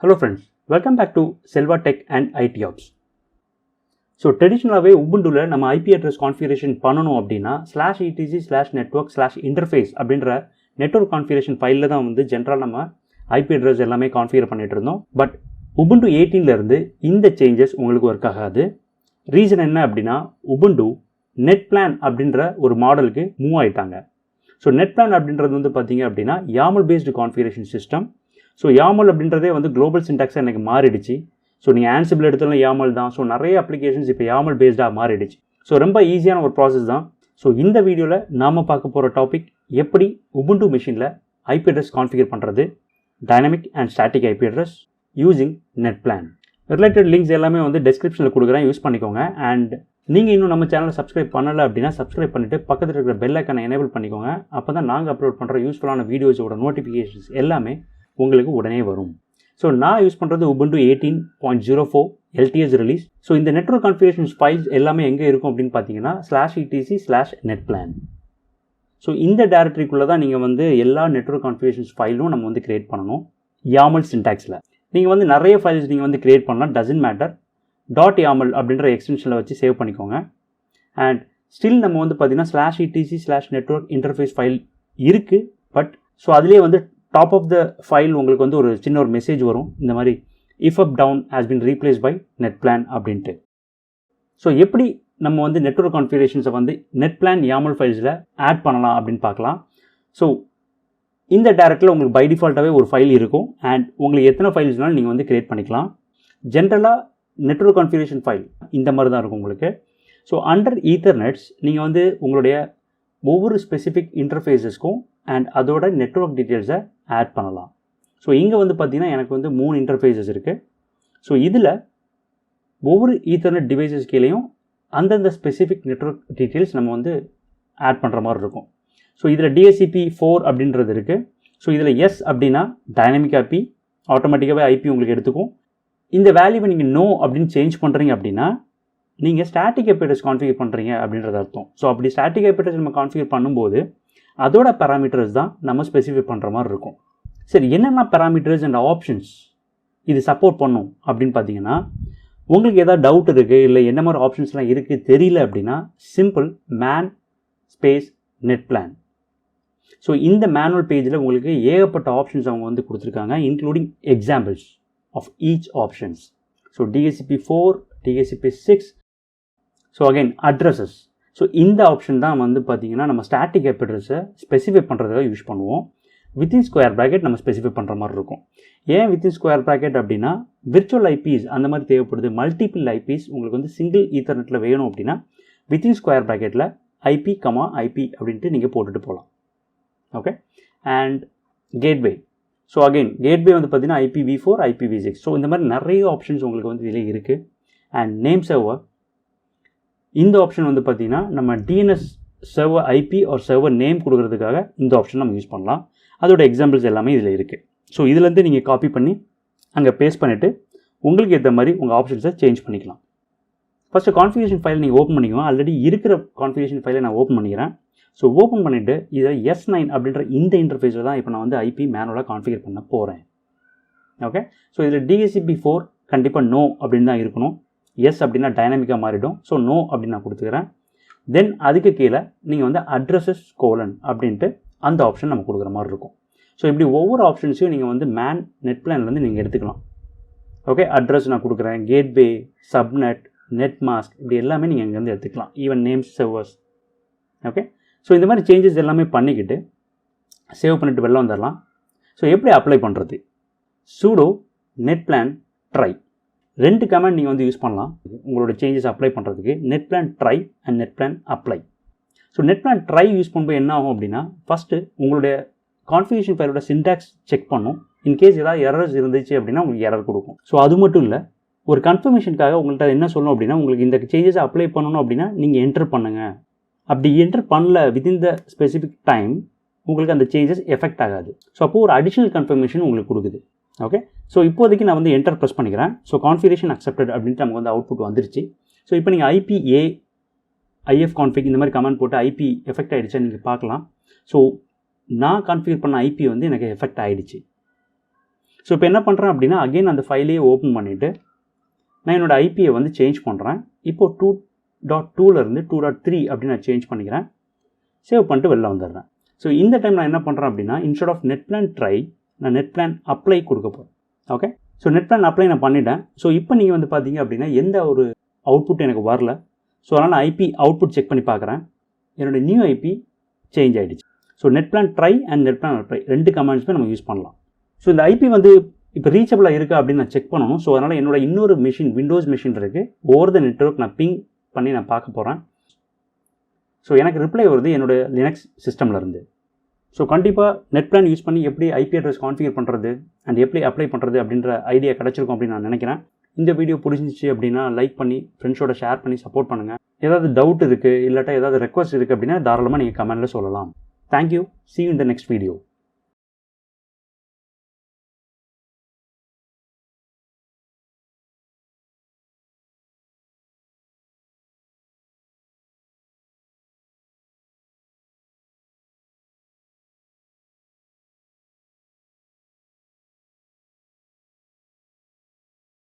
Hello friends, welcome back to SELVA Tech and ITOps. So traditionally Ubuntu la நம்ம IP address configuration பண்ணனும் அப்படினா /etc/network/interface அப்படிங்கற network configuration file ல தான் வந்து ஜெனரலா நம்ம IP address எல்லாமே கான்ஃபிகர் பண்ணிட்டு இருந்தோம். பட் Ubuntu 18 ல இருந்து இந்த சேஞ்சஸ் உங்களுக்கு வர்க் ஆகாது. ரீசன் என்ன அப்படினா Ubuntu Netplan அப்படிங்கற ஒரு மாடலுக்கு மூவ் ஆயிட்டாங்க. So Netplan அப்படின்றது வந்து பாத்தீங்க அப்படினா YAML based configuration system. So YAML அப்படின்றதே வந்து குளோபல் சின்டாக்ஸாக எனக்கு மாறிடுச்சு. ஸோ நீங்கள் ஆன்சிபிள் எடுத்தாலும் YAML தான். ஸோ நிறைய அப்ளிகேஷன்ஸ் இப்போ YAML பேஸ்டாக மாறிடுச்சு. ஸோ ரொம்ப ஈஸியான ஒரு ப்ராசஸ் தான். ஸோ இந்த வீடியோவில் நாம் பார்க்க போகிற டாபிக் எப்படி Ubuntu மெஷினில் IP address கான்ஃபிகர் பண்ணுறது, dynamic and static IP address using Netplan. Related links எல்லாமே வந்து டெஸ்கிரிப்ஷனில் கொடுக்குறேன், யூஸ் பண்ணிக்கோங்க. அண்ட் நீங்கள் இன்னும் நம்ம சேனலை சப்ஸ்கிரைப் பண்ணலை அப்படின்னா சப்ஸ்கிரைப் பண்ணிவிட்டு பக்கத்தில் இருக்கிற பெல் ஐக்கானை எனேபிள் பண்ணிக்கோங்க. அப்போ தான் நாங்கள் அப்லோட் பண்ணுற யூஸ்ஃபுல்லான வீடியோஸோட நோட்டிஃபிகேஷன்ஸ் எல்லாமே உங்களுக்கு உடனே வரும். ஸோ நான் யூஸ் பண்ணுறது Ubuntu 18.04 LTS ரிலீஸ். ஸோ இந்த நெட்வொர்க் கான்ஃபிகரேஷன்ஸ் ஃபைல்ஸ் எல்லாமே எங்கே இருக்கும் அப்படின்னு பார்த்தீங்கன்னா /etc/netplan. ஸோ இந்த டைரக்டரிக்குள்ளே தான் நீங்கள் வந்து எல்லா நெட்வொர்க் கான்ஃபிகரேஷன்ஸ் ஃபைலும் நம்ம வந்து கிரியேட் பண்ணணும் YAML சின்டாக்ஸில். நீங்கள் வந்து நிறைய ஃபைல்ஸ் நீங்கள் வந்து கிரியேட் பண்ணலாம், டசன்ட் மேட்டர். .yaml அப்படின்ற எக்ஸ்டென்ஷனில் வச்சு சேவ் பண்ணிக்கோங்க. அண்ட் ஸ்டில் நம்ம வந்து பார்த்தீங்கன்னா /etc/network interface ஃபைல் இருக்குது. பட் ஸோ அதுலேயே வந்து டாப் ஆஃப் த ஃபைல் உங்களுக்கு வந்து ஒரு சின்ன ஒரு மெசேஜ் வரும், இந்த மாதிரி if up down has been replace by Netplan அப்படின்ட்டு. ஸோ எப்படி நம்ம வந்து நெட்வொர்க் கான்ஃபிகரேஷன்ஸை வந்து Netplan YAML ஃபைல்ஸில் ஆட் பண்ணலாம் அப்படின்னு பார்க்கலாம். ஸோ இந்த டைரக்டில் உங்களுக்கு பை டிஃபால்ட்டாகவே ஒரு ஃபைல் இருக்கும். அண்ட் உங்களுக்கு எத்தனை ஃபைல்ஸ்னாலும் நீங்கள் வந்து கிரியேட் பண்ணிக்கலாம். ஜென்ரலாக நெட்வொர்க் கான்ஃபிகரேஷன் ஃபைல் இந்த மாதிரி தான் இருக்கும் உங்களுக்கு. ஸோ அண்டர் ஈத்தர்நெட்ஸ் நீங்கள் வந்து உங்களுடைய ஒவ்வொரு ஸ்பெசிஃபிக் இன்டர்ஃபேஸஸ்க்கும் அண்ட் அதோட நெட்வொர்க் டீட்டெயில்ஸை ஆட் பண்ணலாம். ஸோ இங்கே வந்து பார்த்தீங்கன்னா எனக்கு வந்து 3 இன்டர்ஃபேஸஸ் இருக்குது. ஸோ இதில் ஒவ்வொரு ஈத்தர்நெட் டிவைசஸ் கீழேயும் அந்தந்த ஸ்பெசிஃபிக் நெட்வொர்க் டீட்டெயில்ஸ் நம்ம வந்து ஆட் பண்ணுற மாதிரி இருக்கும். ஸோ இதில் DHCP4 அப்படின்றது இருக்குது. ஸோ இதில் எஸ் அப்படின்னா டைனமிக் IP, ஆட்டோமேட்டிக்காகவே IP உங்களுக்கு எடுத்துக்கும். இந்த வேல்யூவை நீங்கள் நோ அப்படின்னு சேஞ்ச் பண்ணுறீங்க அப்படின்னா நீங்கள் ஸ்டாட்டிக் IP address கான்ஃபிகர் பண்ணுறீங்க அப்படின்றது அர்த்தம். ஸோ அப்படி ஸ்டாட்டிக் IP address நம்ம கான்ஃபிகர் பண்ணும்போது அதோட பேராமீட்டர்ஸ் தான் நம்ம ஸ்பெசிஃபை பண்ணுற மாதிரி இருக்கும். சரி, என்னென்ன பேராமீட்டர்ஸ் அண்ட் ஆப்ஷன்ஸ் இது சப்போர்ட் பண்ணும் அப்படின்னு பார்த்தீங்கன்னா, உங்களுக்கு ஏதாவது டவுட் இருக்குது, இல்லை என்ன மாதிரி ஆப்ஷன்ஸ்லாம் இருக்குது தெரியல அப்படின்னா simple man space Netplan. So இந்த மேனுவல் பேஜில் உங்களுக்கு ஏகப்பட்ட ஆப்ஷன்ஸ் அவங்க வந்து கொடுத்துருக்காங்க, including examples of each options. So DHCP4, DHCP6. So again addresses. So இந்த ஆப்ஷன் தான் வந்து பார்த்தீங்கன்னா நம்ம ஸ்டாட்டிக் IP address ஸ்பெசிஃபை பண்ணுறதுக்காக யூஸ் பண்ணுவோம். வித்தின் ஸ்கொயர் ப்ராக்கெட் நம்ம ஸ்பெசிஃபை பண்ணுற மாதிரி இருக்கும். ஏன் வித்தின் ஸ்கொயர் ப்ராக்கெட் அப்படின்னா விர்ச்சுவல் IPs அந்த மாதிரி தேவைப்படுது. மல்டிபிள் IPs உங்களுக்கு வந்து சிங்கிள் ஈத்தர்நெட்டில் வேணும் அப்படின்னா வித்தின் ஸ்கொயர் ப்ராக்கெட்டில் IP, IP அப்படின்ட்டு நீங்கள் போட்டுட்டு போகலாம். Okay. And gateway. So again gateway வந்து பார்த்தீங்கன்னா IPv4, IPv6. ஸோ இந்த மாதிரி நிறைய ஆப்ஷன்ஸ் உங்களுக்கு வந்து இதில் இருக்குது. அண்ட் நேம் சர்வர், இந்த ஆப்ஷன் வந்து பார்த்தீங்கன்னா நம்ம DNS சர்வர் IP ஒரு சர்வர் நேம் கொடுக்கறதுக்காக இந்த ஆப்ஷன் நம்ம யூஸ் பண்ணலாம். அதோட எக்ஸாம்பிள்ஸ் எல்லாமே இதில் இருக்குது. ஸோ இதுலேருந்து நீங்கள் காப்பி பண்ணி அங்கே பேஸ்ட் பண்ணிவிட்டு உங்களுக்கு ஏற்ற மாதிரி உங்கள் ஆப்ஷன்ஸை சேஞ்ச் பண்ணிக்கலாம். ஃபஸ்ட்டு கான்ஃபிகரேஷன் ஃபைல் நீங்கள் ஓப்பன் பண்ணிக்கோங்க. ஆல்ரெடி இருக்கிற கான்ஃபிகரேஷன் ஃபைலை நான் ஓப்பன் பண்ணிக்கிறேன். ஸோ ஓப்பன் பண்ணிவிட்டு இதில் S9 அப்படின்ற இந்த இன்டர்ஃபேஸில் தான் இப்போ நான் வந்து IP மேனுவலாக கான்ஃபிகர் பண்ண போகிறேன். ஓகே. ஸோ இதில் DHCP4 கண்டிப்பாக நோ அப்படின்னு தான் இருக்கணும். எஸ் அப்படின்னா டைனமிக்காக மாறிடும். ஸோ நோ அப்படின்னு நான் கொடுத்துக்கிறேன். தென் அதுக்கு கீழே நீங்கள் வந்து அட்ரஸஸ் கோலன் அப்படின்ட்டு அந்த ஆப்ஷன் நம்ம கொடுக்குற மாதிரி இருக்கும். ஸோ இப்படி ஒவ்வொரு ஆப்ஷன்ஸையும் நீங்கள் வந்து Netplanலேருந்து நீங்கள் எடுத்துக்கலாம். ஓகே. அட்ரஸ் நான் கொடுக்குறேன், கேட்வே, சப்நெட், நெட்மாஸ்க், இப்படி எல்லாமே நீங்கள் இங்கேருந்து எடுத்துக்கலாம். Even names servers. Okay. So இந்த மாதிரி சேஞ்சஸ் எல்லாமே பண்ணிக்கிட்டு சேவ் பண்ணிவிட்டு வெளில வந்துடலாம். ஸோ எப்படி அப்ளை பண்ணுறது? sudo netplan try 2 கமெண்ட் நீங்கள் வந்து யூஸ் பண்ணலாம் உங்களோட சேஞ்சஸ் அப்ளை பண்ணுறதுக்கு. Netplan try and Netplan apply. So Netplan try use பண்ணும்போது என்ன ஆகும் அப்படின்னா ஃபஸ்ட்டு உங்களுடைய கான்ஃபிகரேஷன் ஃபைலோட சின்டாக்ஸ் செக் பண்ணும். இன்கேஸ் ஏதாவது எரர்ஸ் இருந்துச்சு அப்படின்னா உங்களுக்கு எரர் கொடுக்கும். ஸோ அது மட்டும் இல்லை, ஒரு கன்ஃபர்மேஷனுக்காக உங்கள்கிட்ட என்ன சொல்லணும் அப்படின்னா உங்களுக்கு இந்த சேஞ்சஸை அப்ளை பண்ணணும் அப்படின்னா நீங்கள் என்டர் பண்ணுங்கள். அப்படி என்டர் பண்ணல வித்தின் த ஸ்பெசிஃபிக் டைம் உங்களுக்கு அந்த சேஞ்சஸ் எஃபெக்ட் ஆகாது. ஸோ அப்போது ஒரு அடிஷ்னல் கன்ஃபர்மேஷன் உங்களுக்கு கொடுக்குது. ஓகே. ஸோ இப்போதைக்கு நான் வந்து என்டர் ப்ரெஸ் பண்ணிக்கிறேன். ஸோ கான்ஃபிகரேஷன் அக்செப்டட் அப்படின்ட்டு நமக்கு வந்து அவுட்புட் வந்துருச்சு. ஸோ இப்போ நீங்கள் IPA IF config இந்த மாதிரி கமெண்ட் போட்டு IP எஃபெக்ட் ஆகிடுச்சா நீங்கள் பார்க்கலாம். ஸோ நான் கான்ஃபிகர் பண்ண IP வந்து எனக்கு எஃபெக்ட் ஆகிடுச்சு. ஸோ இப்போ என்ன பண்ணுறேன் அப்படின்னா அகெயின் அந்த ஃபைலையே ஓப்பன் பண்ணிவிட்டு நான் என்னோடய ஐபியை வந்து சேஞ்ச் பண்ணுறேன். இப்போது 2.2லேருந்து 2.3 அப்படின்னு நான் சேஞ்ச் பண்ணிக்கிறேன். சேவ் பண்ணிட்டு வெளில வந்துடுறேன். ஸோ இந்த டைம் நான் என்ன பண்ணுறேன் அப்படின்னா இன்ஸ்டெட் ஆஃப் நெட்பிளான் ட்ரை நான் நெட்பிளான் அப்ளை கொடுக்க போகிறேன். ஓகே, ஸோ நெட்பிளான் அப்ளை நான் பண்ணிட்டேன். ஸோ இப்போ நீங்கள் வந்து பார்த்தீங்க அப்படின்னா எந்த ஒரு அவுட்புட் எனக்கு வரல. ஸோ அதனால் நான் ஐபி அவுட்புட் செக் பண்ணி பார்க்குறேன். என்னோடய நியூ ஐபி சேஞ்ச் ஆகிடுச்சு. ஸோ நெட்பிளான் ட்ரை அண்ட் நெட்பிளான் அப்ளை 2 கமாண்ட்ஸுமே நம்ம யூஸ் பண்ணலாம். ஸோ இந்த ஐபி வந்து இப்போ ரீச்சபிளாக இருக்கா அப்படின்னு நான் செக் பண்ணணும். ஸோ அதனால் என்னோட இன்னொரு மெஷின் விண்டோஸ் மெஷின் இருக்குது, ஓவர் த நெட்வொர்க் நான் பிங் பண்ணி நான் பார்க்க போகிறேன். ஸோ எனக்கு ரிப்ளை வருது என்னோடய லினக்ஸ் சிஸ்டமில் இருந்து. ஸோ கண்டிப்பாக நெட்பிளான் யூஸ் பண்ணி எப்படி ஐபி அட்ரஸ் கான்ஃபிகர் பண்ணுறது அண்ட் எப்படி அப்ளை பண்ணுறது அப்படின்ற ஐடியா கிடச்சிருக்கும் அப்படின்னு நான் நினைக்கிறேன். இந்த வீடியோ பிடிச்சிச்சு அப்படின்னா லைக் பண்ணி ஃப்ரெண்ட்ஸோட ஷேர் பண்ணி சப்போர்ட் பண்ணுங்கள். ஏதாவது டவுட் இருக்குது இல்லாட்டா ஏதாவது ரெக்வஸ்ட் இருக்குது அப்படின்னா தாராளமாக நீங்கள் கமெண்ட்டில் சொல்லலாம். Thank you. See you in the next video.